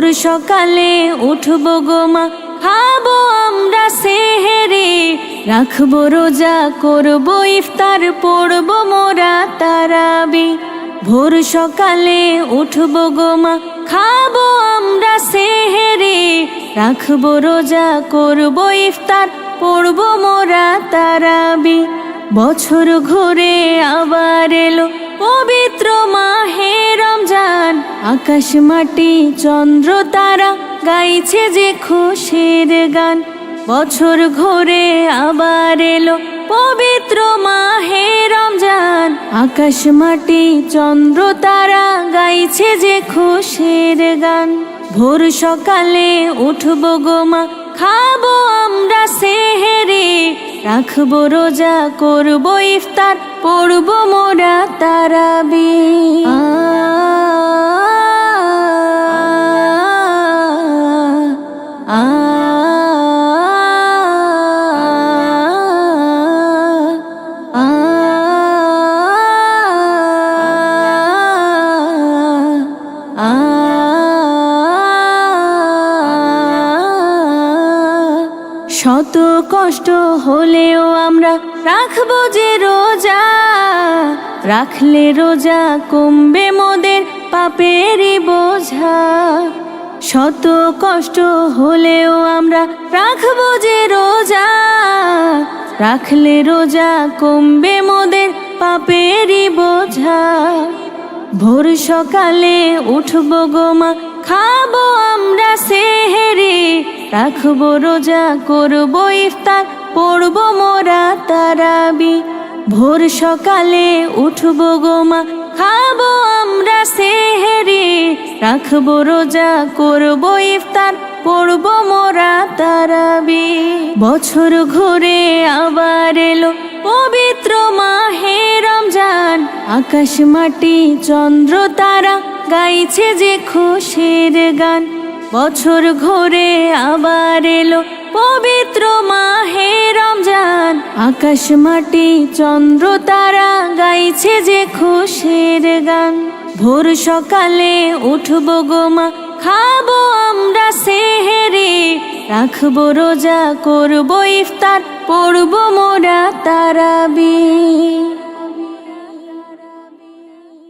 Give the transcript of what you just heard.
ভোর সকালে উঠবো গো মা, খাবো আমরা সেহেরি, রাখবো রোজা, করবো ইফতার, পড়বো মোরা তারাবি। ভোর সকালে উঠবো গো মা, খাবো আমরা সেহেরি, রাখবো রোজা, করবো ইফতার, পড়বো মোরা তারাবি। বছর ঘুরে আবার এলো পবিত্র মাহে রমজান, আকাশ মাটি চন্দ্র তারা গাইছে যে খুশির গান। বছর ঘুরে আবার এলো পবিত্র মাহে রমজান, আকাশ মাটি চন্দ্র তারা গাইছে যে খুশির গান। ভোর সকালে উঠবো গো মা, খাবো আমরা সেহেরি, রাখবো রোজা, করবো ইফতার, পড়বো মোরা তারাবি। শত কষ্ট হলেও আমরা রাখবো যে রোজা, রাখলে রোজা কমবে মোদের পাপেরই বোঝা। শত কষ্ট হলেও আমরা রাখবো যে রোজা, রাখলে রোজা কমবে মোদের পাপেরই বোঝা। ভোর সকালে উঠবো গো মা, খাবো আমরা সেহেরি, রাখবো রোজা, করবো ইফতার, পড়বো মোরা তারাবি। ভোর সকালে উঠবো গো মা, খাবো আমরা সেহেরি, রাখবো রোজা, করবো ইফতার, পড়বো মোরা তারাবি। বছর ঘুরে আবার এলো পবিত্র মাহে রমজান, আকাশ মাটি চন্দ্র তারা গাইছে যে খুশির গান। বছর ঘুরে আবার এলো পবিত্র মাহে রমজান, আকাশ মাটি চন্দ্র তারা গাইছে যে খুশির গান। ভোর সকালে উঠবো গো মা, খাবো আমরা সেহেরি, রাখবো রোজা, করবো ইফতার, পড়বো মোরা তারাবি।